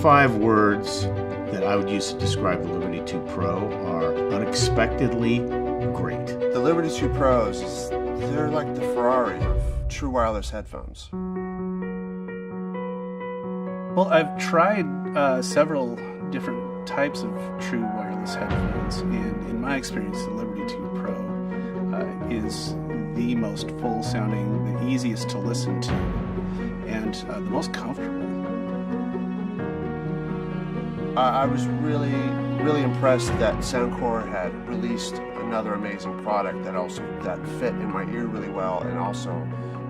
5 words that I would use to describe the Liberty 2 Pro are unexpectedly great. The Liberty 2 Pros, they're like the Ferrari of true wireless headphones. Well, I've tried several different types of true wireless headphones, and in my experience, the Liberty 2 Pro is the most full sounding, the easiest to listen to, and the most comfortable. I was really impressed that Soundcore had released another amazing product that fit in my ear really well, and also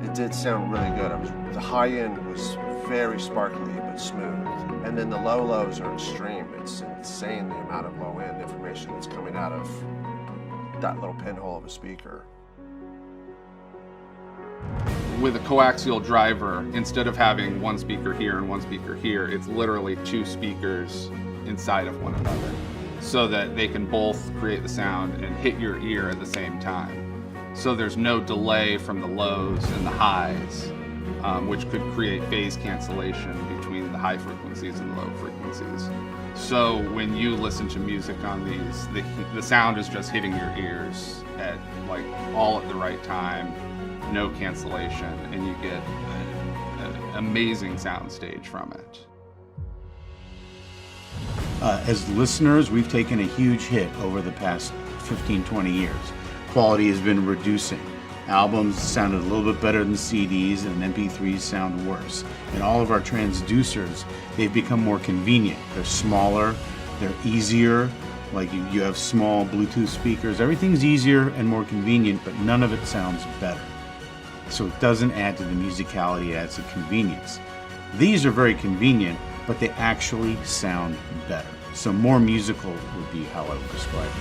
it did sound really good. The high end was very sparkly but smooth, and then the lows are extreme. It's insane the amount of low end information that's coming out of that little pinhole of a speaker. With a coaxial driver, instead of having one speaker here and one speaker here, it's literally 2 speakers inside of one another, so that they can both create the sound and hit your ear at the same time. So there's no delay from the lows and the highs, which could create phase cancellation between the high frequencies and low frequencies. So when you listen to music on these, the sound is just hitting your ears at all at the right time, no cancellation, and you get an amazing sound stage from it. As listeners, we've taken a huge hit over the past 15-20 years. Quality has been reducing. Albums sounded a little bit better than CDs, and MP3s sound worse. And all of our transducers, they've become more convenient. They're smaller, they're easier. Like you have small Bluetooth speakers. Everything's easier and more convenient, but none of it sounds better. So it doesn't add to the musicality, it adds to convenience. These are very convenient, but they actually sound better. So more musical would be how I would describe it.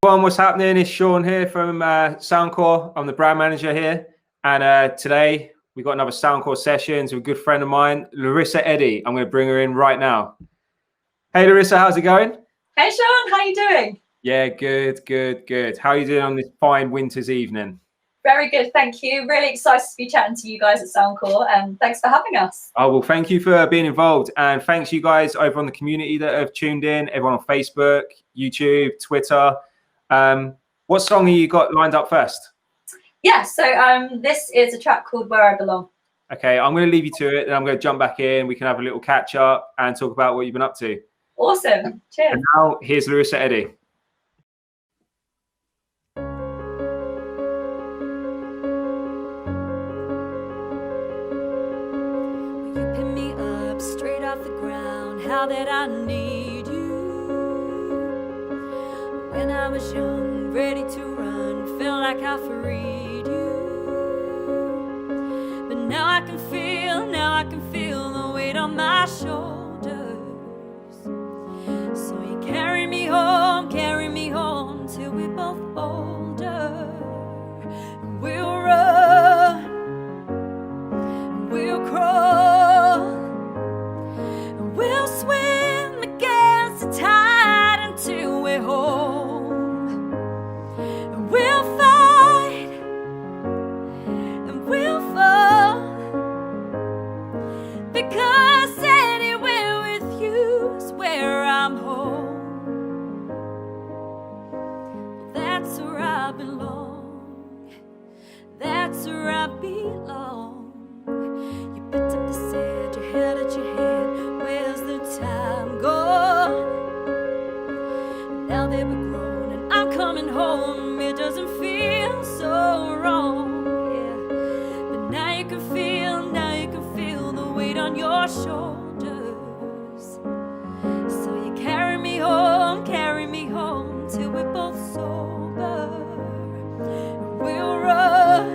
What's happening? It's Sean here from Soundcore. I'm the brand manager here, and today we got another Soundcore session with a good friend of mine, Larissa Eddie. I'm going to bring her in right now. Hey Larissa, how's it going? Hey Sean, how you doing? Yeah, good. How are you doing on this fine winter's evening? Very good, thank you. Really excited to be chatting to you guys at Soundcore, and thanks for having us. Oh, well, thank you for being involved, and thanks you guys over on the community that have tuned in, everyone on Facebook, YouTube, Twitter. What song have you got lined up first? Yeah, so this is a track called Where I Belong. Okay, I'm going to leave you to it, and I'm going to jump back in. We can have a little catch up and talk about what you've been up to. Awesome. Cheers. And now, here's Larissa Eddie. You pick me up straight off the ground. How that I need you. When I was young, ready to run, felt like I freed you. But now I can feel the weight on my shoulders. So you carry me home till we're both older. And we'll run, and we'll crawl, and we'll swim against the tide until we're home. We'll fight and we'll fall, because anywhere with you is where I'm home. That's where I belong. That's where I belong. You picked up the set, you held at your head. Where's the time gone? Now that we're grown and I'm coming home, it doesn't feel so wrong, yeah. But now you can feel the weight on your shoulders. So you carry me home till we're both sober. And we'll run,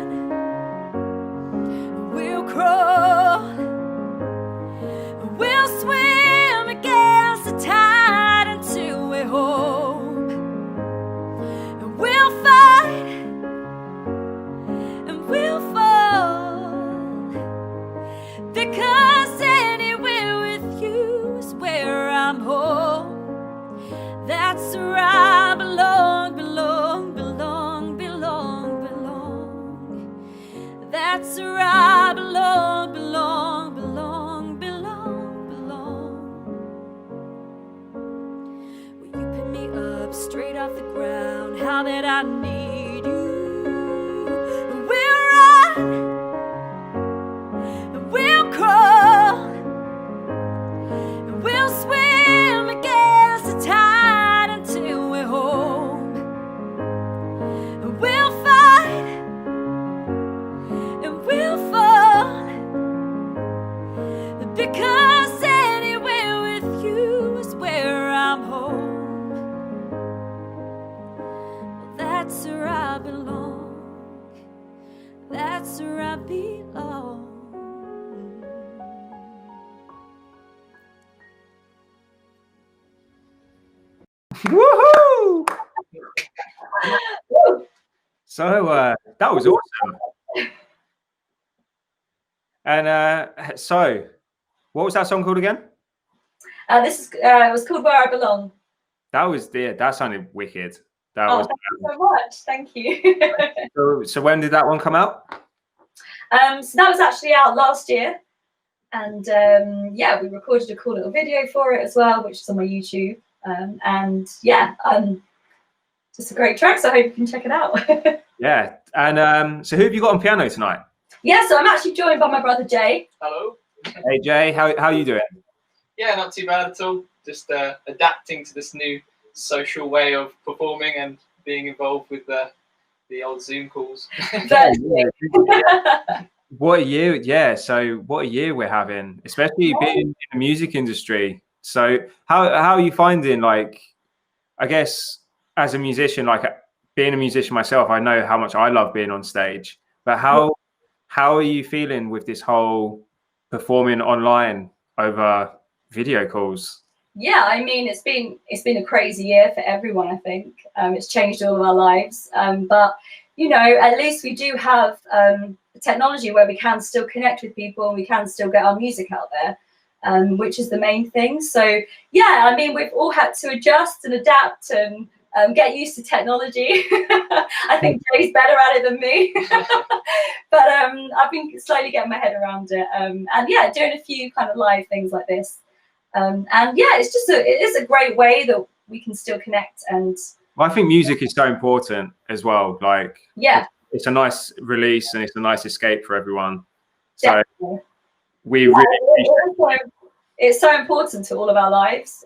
and we'll crawl, and we'll swim off the ground. How that I need you. We'll run, and we'll crawl, and we'll swim against the tide until we're home. And we'll fight, and we'll fall, because anywhere with you is where I'm home. Well, that's where I belong. That's where I belong. Woohoo! So that was awesome. And so, what was that song called again? This is it was called Where I Belong. That sounded wicked. That Oh, was. thank you so much. Thank you. So when did that one come out? So that was actually out last year, and yeah, we recorded a cool little video for it as well, which is on my YouTube. And yeah, just a great track. So I hope you can check it out. Yeah. And so who have you got on piano tonight? Yeah, so I'm actually joined by my brother Jay. Hello. Hey Jay, how are you doing? Yeah, not too bad at all. Just adapting to this new social way of performing and being involved with the old Zoom calls. What a year! Yeah, so what a year we're having, especially being in the music industry. So how are you finding, like, I guess as a musician, like being a musician myself, I know how much I love being on stage, but how are you feeling with this whole performing online over video calls? Yeah, I mean, it's been a crazy year for everyone, I think. It's changed all of our lives. But, you know, at least we do have technology where we can still connect with people and we can still get our music out there, which is the main thing. So, yeah, I mean, we've all had to adjust and adapt and get used to technology. I think Jay's better at it than me. But I've been slowly getting my head around it. And, yeah, doing a few kind of live things like this. And yeah, it is a great way that we can still connect. And well, I think music is so important as well. Like, yeah, it's a nice release and it's a nice escape for everyone. So definitely. we really it's so important to all of our lives.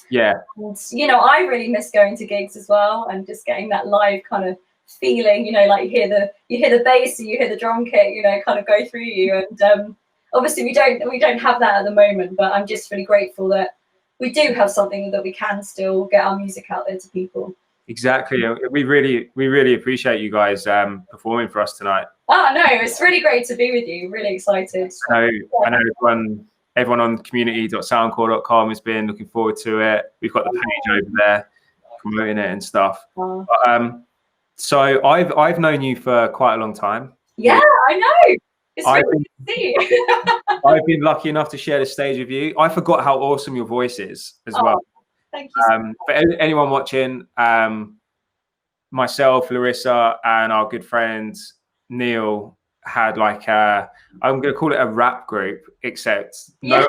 yeah. And, you know, I really miss going to gigs as well and just getting that live kind of feeling. You know, like you hear the bass and you hear the drum kit, you know, kind of go through you. And obviously we don't have that at the moment, but I'm just really grateful that we do have something that we can still get our music out there to people. Exactly. We really appreciate you guys performing for us tonight. Oh no, it's really great to be with you. Really excited. I know everyone on community.soundcore.com has been looking forward to it. We've got the page over there promoting it and stuff. So I've known you for quite a long time. Yeah, I know. It's really good to see you. I've been lucky enough to share the stage with you. I forgot how awesome your voice is as well. Thank you. For anyone watching, myself, Larissa, and our good friend Neil had like I'm going to call it a rap group, except no,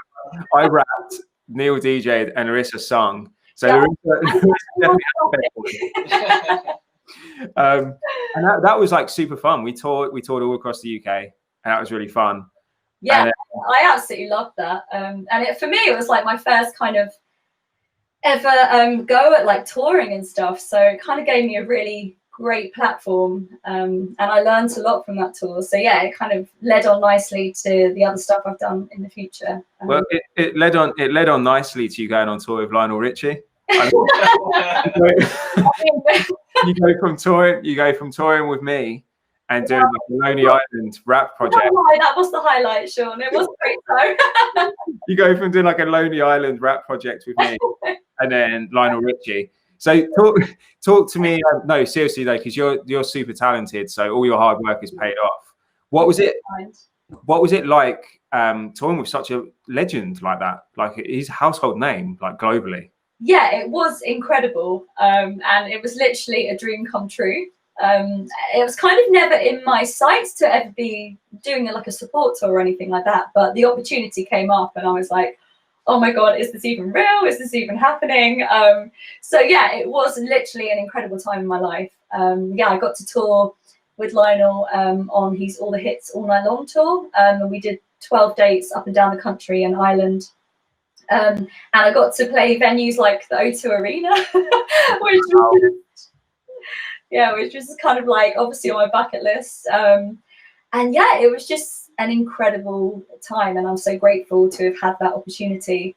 I rapped, Neil DJ'd, and Larissa sung. So Larissa definitely and that was like super fun. We toured all across the UK, and that was really fun. Yeah, I absolutely loved that. And for me, it was like my first kind of ever go at like touring and stuff. So it kind of gave me a really great platform, and I learned a lot from that tour. So yeah, it kind of led on nicely to the other stuff I've done in the future. Well, it led on nicely to you going on tour with Lionel Richie. You go from touring with me and doing like a Lonely Island rap project. That was the highlight, Sean. It was great though. You go from doing like a Lonely Island rap project with me and then Lionel Richie. So talk to me. No, seriously though, because you're super talented. So all your hard work is paid off. What was it like touring with such a legend like that? Like his household name, like globally. Yeah, it was incredible, and it was literally a dream come true. It was kind of never in my sights to ever be doing like a support tour or anything like that, but the opportunity came up and I was like, oh my God, is this even real? Is this even happening? So yeah, it was literally an incredible time in my life. Yeah, I got to tour with Lionel on his All the Hits All Night Long tour, and we did 12 dates up and down the country and Ireland. And I got to play venues like the O2 Arena, which was kind of like obviously on my bucket list. And yeah, it was just an incredible time, and I'm so grateful to have had that opportunity,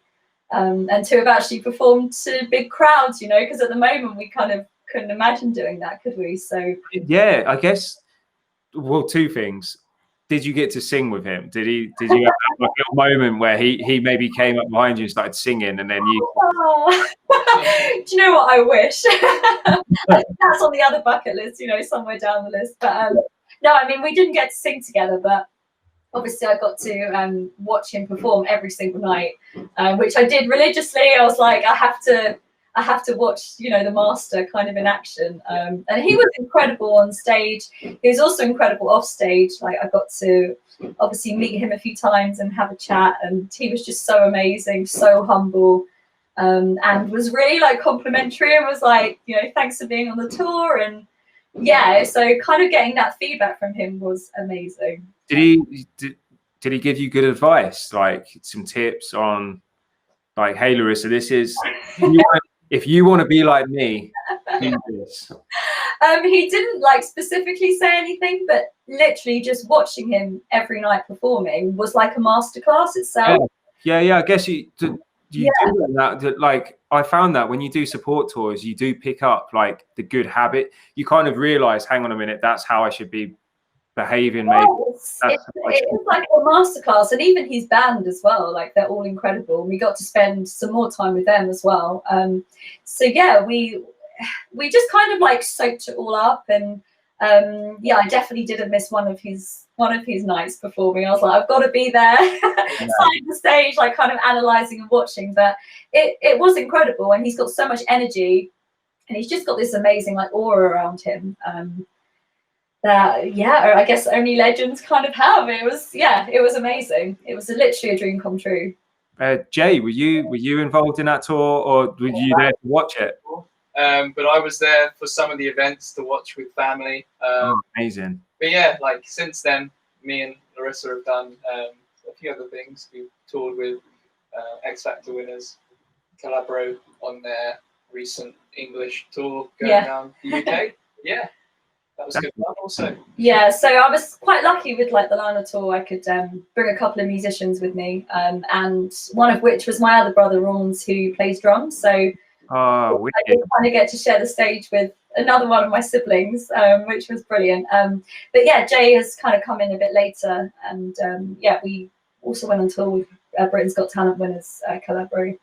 and to have actually performed to big crowds, you know, because at the moment we kind of couldn't imagine doing that, could we? So yeah, I guess, well, two things. Did you get to sing with him? Did you have like a moment where he maybe came up behind you and started singing, and then you? Do you know what? I wish. That's on the other bucket list, you know, somewhere down the list. But no, I mean, we didn't get to sing together, but obviously I got to watch him perform every single night, which I did religiously. I was like, I have to watch, you know, the master kind of in action. And he was incredible on stage. He was also incredible off stage. Like, I got to obviously meet him a few times and have a chat, and he was just so amazing, so humble, and was really like complimentary and was like, you know, thanks for being on the tour. And yeah, so kind of getting that feedback from him was amazing. Did he give you good advice, like some tips on, like, hey Larissa, this is if you want to be like me, do this? He didn't like specifically say anything, but literally just watching him every night performing was like a masterclass itself. Yeah. I guess you do that. Like, I found that when you do support tours, you do pick up like the good habit. You kind of realize, hang on a minute, that's how I should be behaving. Maybe it's like a masterclass, and even his band as well. Like, they're all incredible. We got to spend some more time with them as well. So yeah, we just kind of like soaked it all up, and yeah, I definitely didn't miss one of his nights performing. I was like, I've got to be there, side the stage, like kind of analysing and watching. But it was incredible, and he's got so much energy, and he's just got this amazing like aura around him. That yeah, I guess only legends kind of have. It was amazing. It was literally a dream come true. Jay, were you involved in that tour, or were you there to watch it? But I was there for some of the events to watch with family. Amazing. But yeah, like since then, me and Larissa have done a few other things. We've toured with X Factor winners, Calabro on their recent English tour going around the UK. Yeah. That was good fun also. Yeah, so I was quite lucky with like the Lionel tour. I could bring a couple of musicians with me, and one of which was my other brother, Rawns, who plays drums. So I did kind of get to share the stage with another one of my siblings, which was brilliant. But yeah, Jay has kind of come in a bit later, and yeah, we also went on tour with Britain's Got Talent winners, Calabro.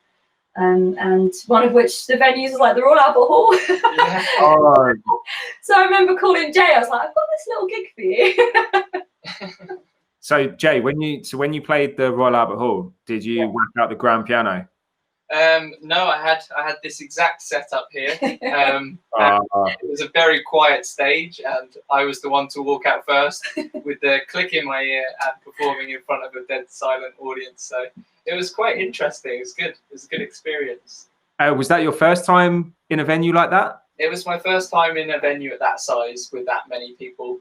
And one of which the venues was like the Royal Albert Hall. Yeah. So I remember calling Jay. I was like, I've got this little gig for you. So Jay, when you played the Royal Albert Hall, did you work out the grand piano? No, I had this exact setup here. It was a very quiet stage, and I was the one to walk out first with the click in my ear and performing in front of a dead silent audience. So it was quite interesting. It was good. It was a good experience. Was that your first time in a venue like that? It was my first time in a venue at that size with that many people.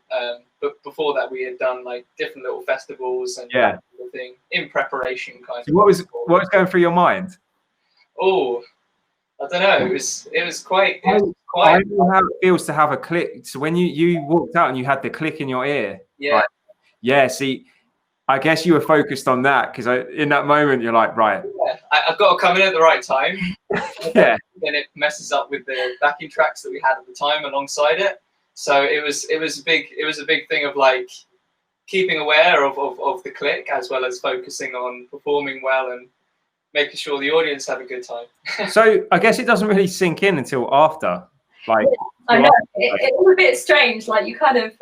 But before that, we had done like different little festivals and that sort of thing in preparation. So what was going through your mind? Oh, I don't know. It was quite. I know how it feels to have a click. So when you walked out and you had the click in your ear. Yeah. Like, yeah. See, I guess you were focused on that because in that moment you're like, right. Yeah, I've got to come in at the right time. Yeah. Then it messes up with the backing tracks that we had at the time alongside it. So it was a big thing of like keeping aware of the click as well as focusing on performing well and making sure the audience have a good time. So I guess it doesn't really sink in until after. Like, I know it was a bit strange. Like, you kind of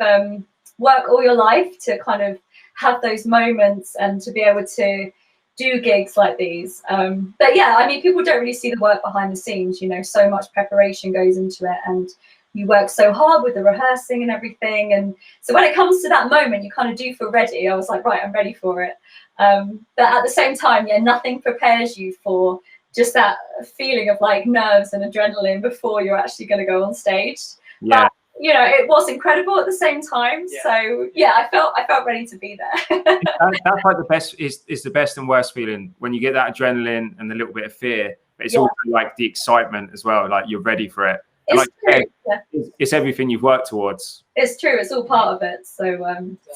work all your life to kind of have those moments and to be able to do gigs like these. But yeah, I mean, people don't really see the work behind the scenes. You know, so much preparation goes into it, and you work so hard with the rehearsing and everything. And so when it comes to that moment, you kind of do feel ready. I was like, right, I'm ready for it. But at the same time, yeah, nothing prepares you for just that feeling of like nerves and adrenaline before you're actually going to go on stage. Yeah. But, you know, it was incredible at the same time. Yeah. So yeah, I felt ready to be there. That's like the best is the best and worst feeling when you get that adrenaline and a little bit of fear, but it's also like the excitement as well. Like you're ready for it. It's like, true. It's everything you've worked towards. It's true. It's all part of it. So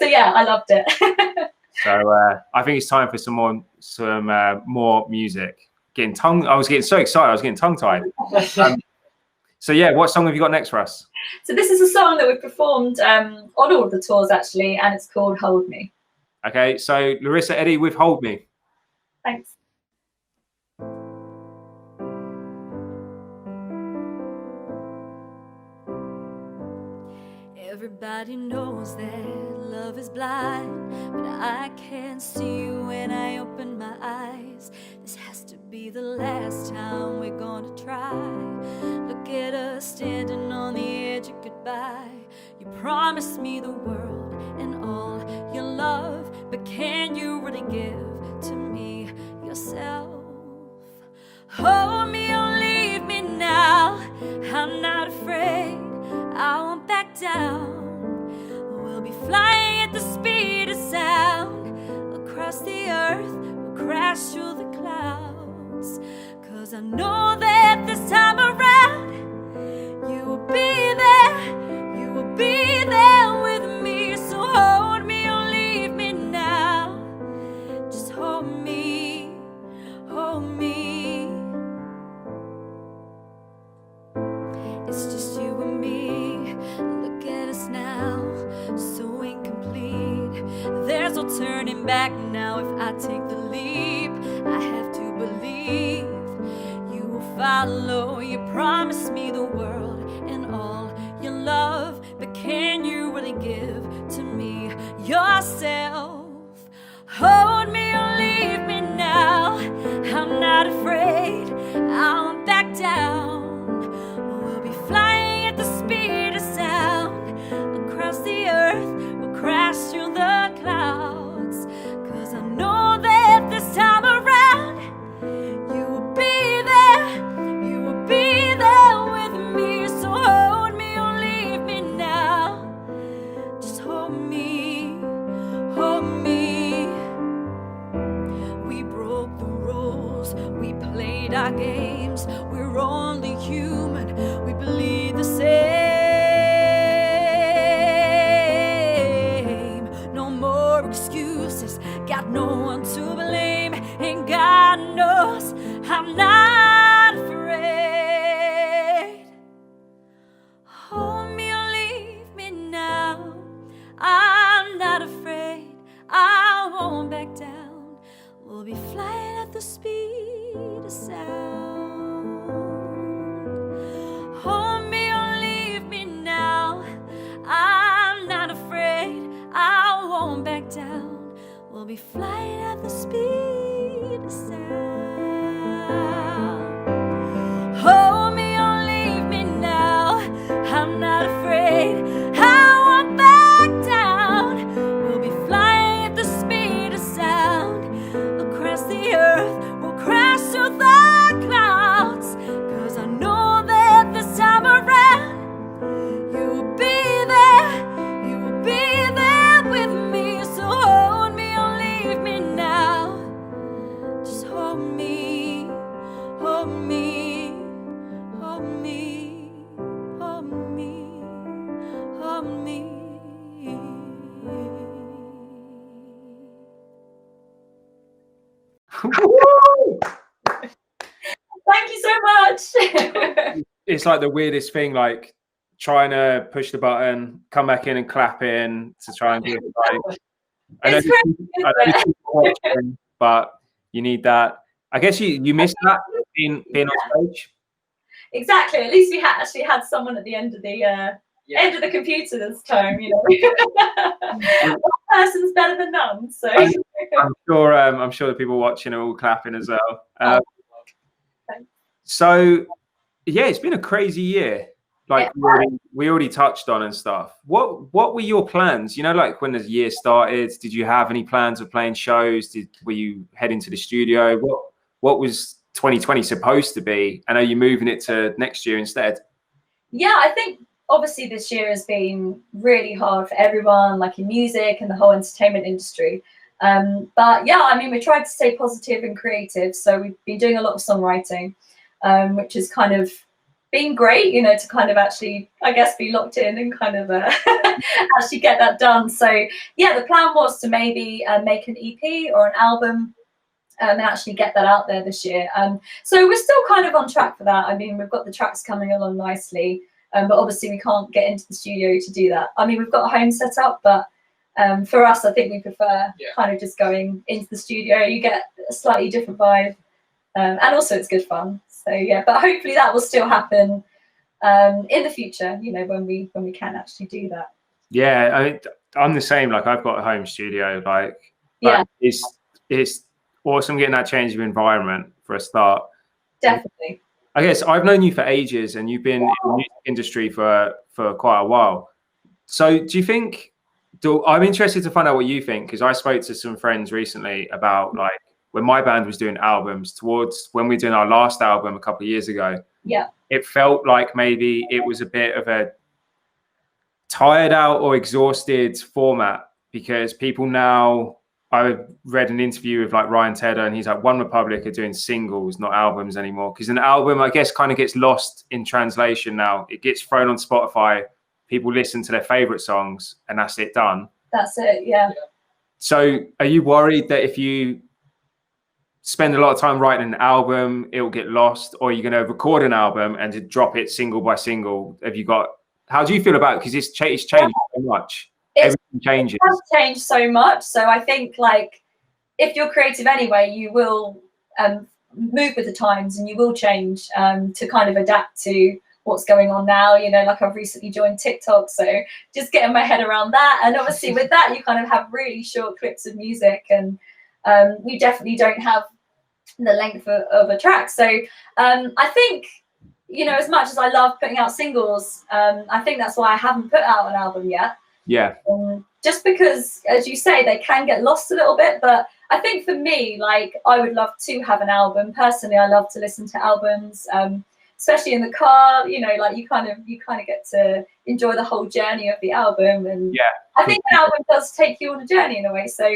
yeah, I loved it. So I think it's time for some more music. I was getting so excited. I was getting tongue-tied. So yeah, what song have you got next for us? So this is a song that we've performed on all of the tours actually, and it's called Hold Me. Okay, so Larissa Eddie with Hold Me. Thanks. Everybody knows that love is blind, but I can't see you when I open my eyes. This has to be the last time we're gonna try. Look at us standing on the edge of goodbye. You promised me the world and all your love, but can you really give to me yourself? Hold me or leave me now. I'm not afraid, I won't back down. We'll be flying at the speed of sound. Across the earth, we'll crash through the clouds. 'Cause I know that this time around, you will be there, you will be there with me. So hold me or leave me now. Just hold me, hold me. It's just you and me. Look at us now, so incomplete. There's no turning back now. If I take the leap, I have to believe you will follow. You promised me the world and all your love, but can you really give to me yourself? Hold me or leave me now. I'm not afraid, I won't back down. We'll be flying at the speed of sound. Across the earth, we'll crash through the clouds. 'Cause I know that this time around, you will be there, you will be there with me. So hold me or leave me now. Just hold me, hold me. We broke the rules, we played our games. We're only human, we bleed the same. No more excuses, got no one to blame. And God knows I'm not afraid. Hold me or leave me now. I'm not afraid, I won't back down. We'll be flying at the speed of sound. Hold me or leave me now. I'm not afraid, I won't back down. We'll be flying at the speed of sound. Hold me or leave me now. I'm not afraid, I won't back down. We'll be flying at the speed of sound. Across the earth, we'll crash through the clouds. 'Cause I know that this time around, you will be there, you will be there with me. So hold me or leave me now. Just hold me, hold me, hold me, hold me, hold me. Thank you so much. It's like the weirdest thing, like trying to push the button, come back in and clap in to try and do it right. I know It's crazy, I know isn't it? people watching, but you need that. I guess you missed that being on stage. Exactly. At least we actually had someone at the end of the end of the computer this time. You know, one person's better than none. So I'm sure the people watching are all clapping as well. Thanks. So yeah, it's been a crazy year. like we already touched on and stuff. What were your plans? You know, like when the year started, did you have any plans of playing shows? Were you heading to the studio? What was 2020 supposed to be? And are you moving it to next year instead? Yeah, I think obviously this year has been really hard for everyone, like in music and the whole entertainment industry. But yeah, I mean, we tried to stay positive and creative. So we've been doing a lot of songwriting, which has kind of been great, you know, to kind of actually, I guess, be locked in and kind of actually get that done. So yeah, the plan was to maybe make an EP or an album and actually get that out there this year. So we're still kind of on track for that. I mean, we've got the tracks coming along nicely, but obviously we can't get into the studio to do that. I mean, we've got a home set up, but for us, I think we prefer kind of just going into the studio. You get a slightly different vibe, and also it's good fun. So yeah, but hopefully that will still happen in the future, you know, when we can actually do that. Yeah, I mean, I'm the same. Like I've got a home studio. Like it's awesome getting that change of environment for a start. Definitely. I guess I've known you for ages, and you've been in the music industry for quite a while. So do you think? I'm interested to find out what you think, because I spoke to some friends recently about like when my band was doing albums towards when we were doing our last album a couple of years ago. Yeah. It felt like maybe it was a bit of a tired out or exhausted format, because people now, I read an interview with like Ryan Tedder, and he's like, One Republic are doing singles, not albums anymore. Because an album, I guess, kind of gets lost in translation now. It gets thrown on Spotify. People listen to their favorite songs, and that's it, done. That's it, yeah. So are you worried that if you spend a lot of time writing an album, it'll get lost, or are you going to record an album and to drop it single by single? How do you feel about it? Because it's changed so much. Everything changes. It has changed so much. So I think like if you're creative anyway, you will move with the times, and you will change to kind of adapt to what's going on now. You know, like I've recently joined TikTok, so just getting my head around that. And obviously with that, you kind of have really short clips of music, and you definitely don't have the length of a track. So I think, you know, as much as I love putting out singles, I think that's why I haven't put out an album yet. Yeah. Just because, as you say, they can get lost a little bit. But I think for me, like, I would love to have an album. Personally, I love to listen to albums, especially in the car. You know, like you kind of get to enjoy the whole journey of the album. And yeah, I think an album does take you on a journey in a way. So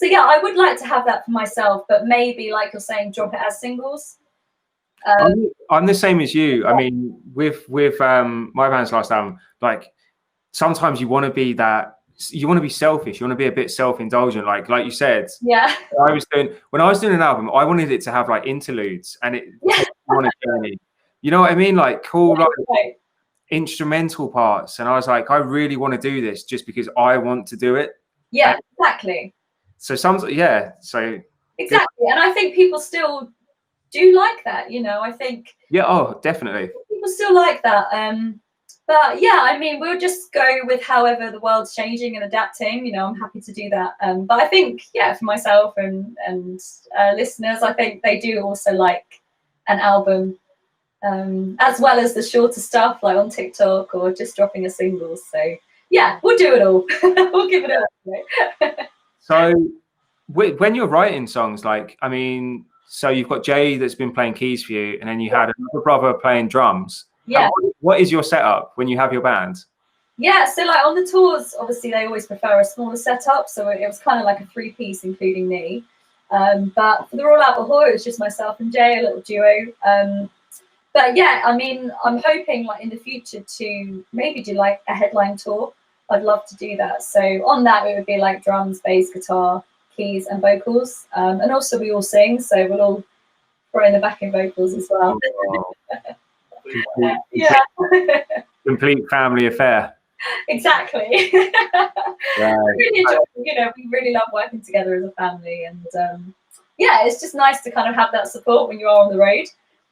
yeah, I would like to have that for myself, but maybe, like you're saying, drop it as singles. I'm the same as you. I mean, with my band's last album, like sometimes you want to be selfish. You want to be a bit self-indulgent, like you said. Yeah. When I was doing an album, I wanted it to have like interludes, and it on a journey. You know what I mean? Like cool, like instrumental parts. And I was like, I really want to do this just because I want to do it. Yeah, exactly. So exactly, and I think people still do like that. You know, I think. Yeah. Oh, definitely. People still like that. But yeah, I mean, we'll just go with however the world's changing and adapting. You know, I'm happy to do that. But I think, yeah, for myself and listeners, I think they do also like an album, as well as the shorter stuff like on TikTok or just dropping a single. So yeah, we'll do it all. We'll give it a go. So when you're writing songs, like, I mean, so you've got Jay that's been playing keys for you, and then you had another brother playing drums. Yeah. What is your setup when you have your band? Yeah, so like on the tours, obviously they always prefer a smaller setup, so it was kind of like a 3-piece, including me. But for the Roll Out Before, it was just myself and Jay, a little duo. But yeah, I mean, I'm hoping like in the future to maybe do like a headline tour. I'd love to do that. So on that, it would be like drums, bass, guitar, keys, and vocals. And also we all sing, so we'll all throw in the backing vocals as well. Yeah. Complete family affair. Exactly. Really enjoy, you know, we really love working together as a family, and yeah, it's just nice to kind of have that support when you are on the road.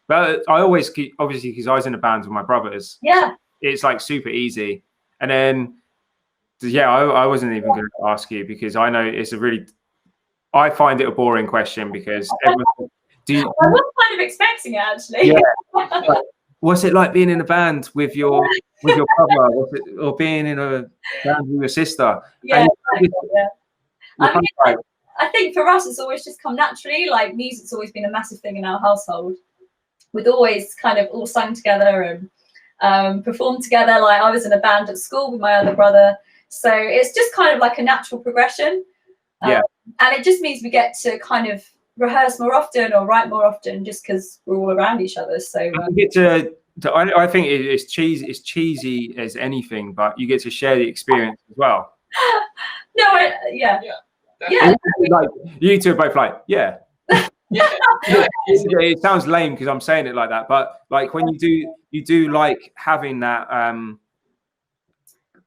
But I always keep, obviously, because I was in a band with my brothers. Yeah. It's like super easy. And then, yeah, I wasn't even going to ask you, because I know it's I find it a boring question, because everyone, I was kind of expecting it, actually. Yeah. what's it like being in a band with your brother, or being in a band with your sister? Yeah, exactly, yeah. I mean, Right. I think for us, it's always just come naturally. Like, music's always been a massive thing in our household. We'd always kind of all sung together and performed together. Like, I was in a band at school with my other brother. So it's just kind of like a natural progression. Yeah. And it just means we get to kind of rehearse more often or write more often just because we're all around each other. So you get to I think it's cheesy as anything, but you get to share the experience as well. No, yeah. Like, you two are both like, yeah. Yeah. It sounds lame because I'm saying it like that, but like when you do like having that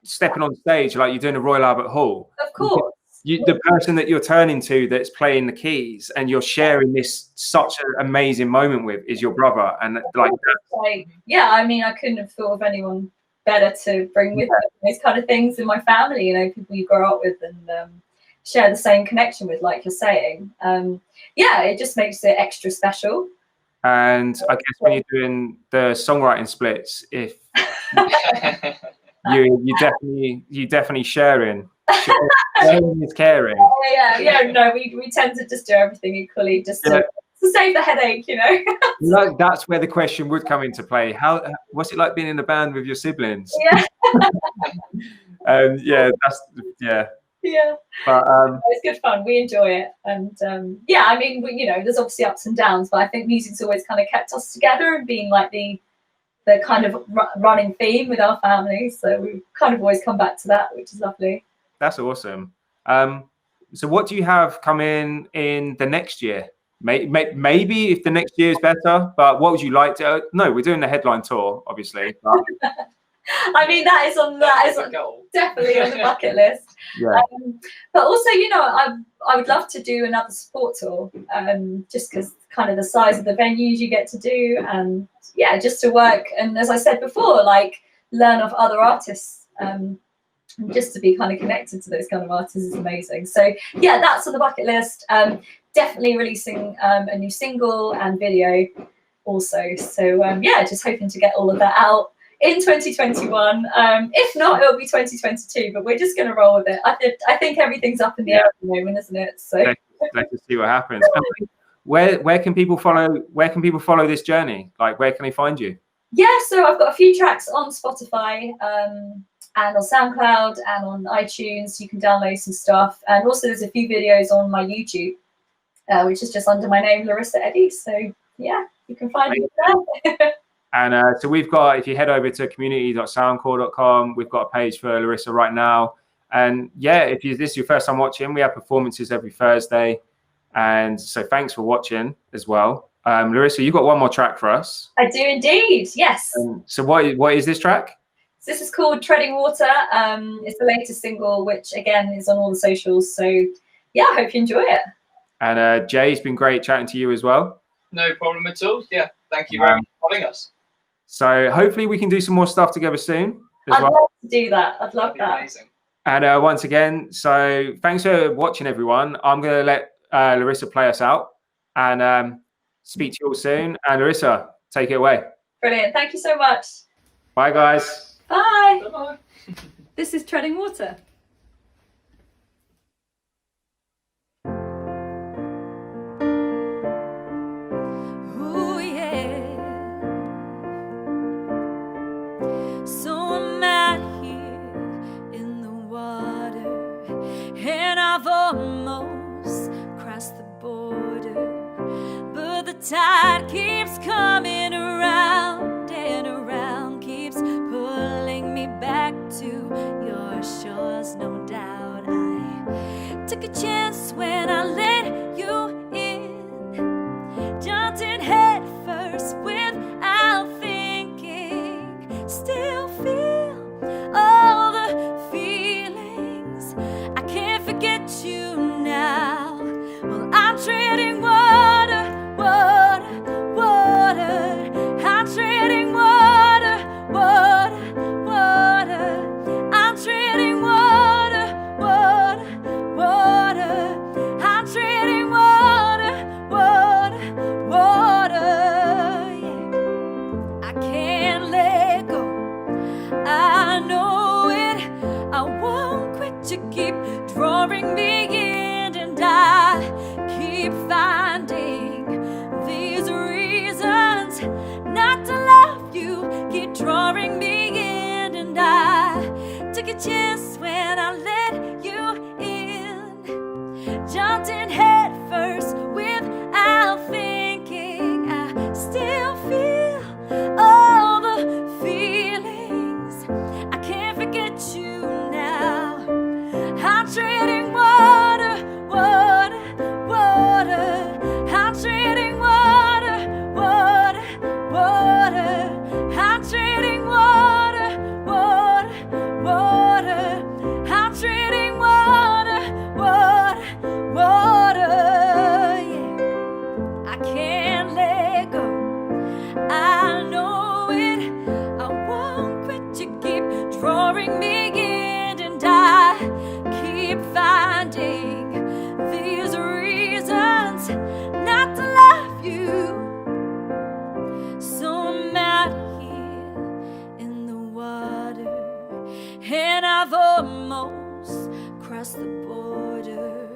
stepping on stage, like you're doing a Royal Albert Hall. Of course. The person that you're turning to that's playing the keys and you're sharing this such an amazing moment with is your brother. And like yeah, I mean, I couldn't have thought of anyone better to bring with me those kind of things in my family, you know, people you grow up with and share the same connection with, like you're saying. Yeah, it just makes it extra special. And I guess when you're doing the songwriting splits, if you definitely sharing is caring. Yeah. No, we tend to just do everything equally, just to save the headache, you know. Like, that's where the question would come into play. What's it like being in a band with your siblings? Yeah. Yeah. But it's good fun. We enjoy it, and yeah, I mean, you know, there's obviously ups and downs, but I think music's always kind of kept us together and being like the kind of running theme with our family. So we kind of always come back to that, which is lovely. That's awesome. So what do you have coming in the next year? Maybe if the next year is better, but what would you like to? No, we're doing the headline tour, obviously. But... I mean, that is definitely on the bucket list. Yeah. But also, you know, I would love to do another support tour, just because kind of the size of the venues you get to do, and yeah, just to work. And as I said before, like, learn of other artists. Just to be kind of connected to those kind of artists is amazing. So yeah, that's on the bucket list. Definitely releasing a new single and video also. So yeah, just hoping to get all of that out in 2021. If not, it'll be 2022, but we're just going to roll with it. I think everything's up in the air at the moment, isn't it? So let's see what happens. Where can people follow this journey? Like, where can they find you? Yeah, so I've got a few tracks on Spotify, and on SoundCloud and on iTunes. You can download some stuff, and also there's a few videos on my YouTube, which is just under my name, Larissa Eddie. So yeah, you can find me there. And so we've got, if you head over to community.soundcore.com, we've got a page for Larissa right now. And yeah, if this is your first time watching, we have performances every Thursday. And so thanks for watching as well. Larissa, you've got one more track for us. I do indeed, yes. So what is this track? This is called Treading Water. It's the latest single, which again is on all the socials. So yeah, I hope you enjoy it. And Jay, it's been great chatting to you as well. No problem at all. Yeah, thank you very much for having us. So hopefully we can do some more stuff together soon. I'd love to do that. I'd love that. Amazing. And once again, so thanks for watching, everyone. I'm going to let Larissa play us out and speak to you all soon. And Larissa, take it away. Brilliant. Thank you so much. Bye, guys. Bye. Bye-bye. This is Treading Water. Ooh, yeah. So I'm out here in the water, and I've almost crossed the border, but the tide keeps coming around and around, keeps pulling me back to your shores just when I let you in. Jumped in head first without thinking. I still feel all the feelings. I can't forget you now. I'm treading water, water, water. I'm treading water, water, water. I'm treading water, water, water. I'm treading water, water, water. Yeah. I can't let go. I know it. I won't quit. You keep drawing me in, and I keep finding these reasons not to love you. So I'm out here in the water, and I've almost crossed the border.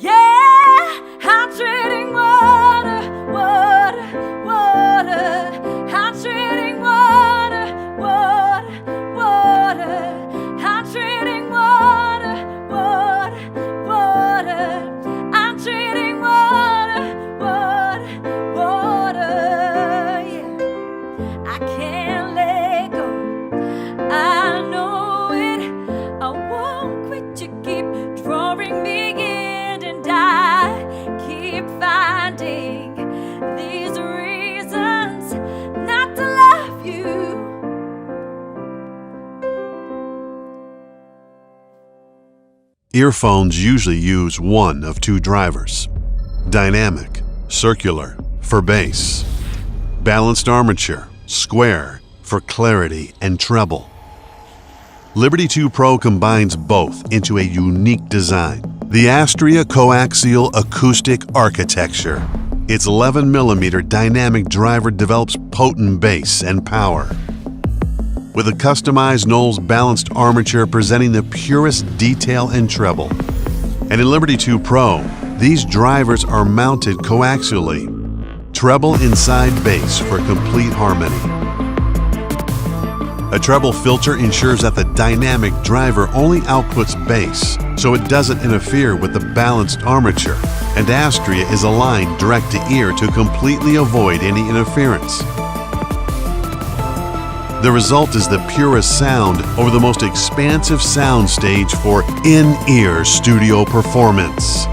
Yeah, I'm treading water, water, water. I'm treading water, water, water. I'm treading water, water, water. I'm treading water, water, water. Yeah, I can't let go. I know it. I won't quit. You keep drawing me in, and I keep finding these reasons not to love you. Earphones usually use one of two drivers: dynamic, circular, for bass; balanced armature, square, for clarity and treble. Liberty 2 Pro combines both into a unique design: the Astria coaxial acoustic architecture. Its 11mm dynamic driver develops potent bass and power, with a customized Knowles balanced armature presenting the purest detail and treble. And in Liberty 2 Pro, these drivers are mounted coaxially. Treble inside bass for complete harmony. A treble filter ensures that the dynamic driver only outputs bass, so it doesn't interfere with the balanced armature, and Astria is aligned direct to ear to completely avoid any interference. The result is the purest sound over the most expansive sound stage for in-ear studio performance.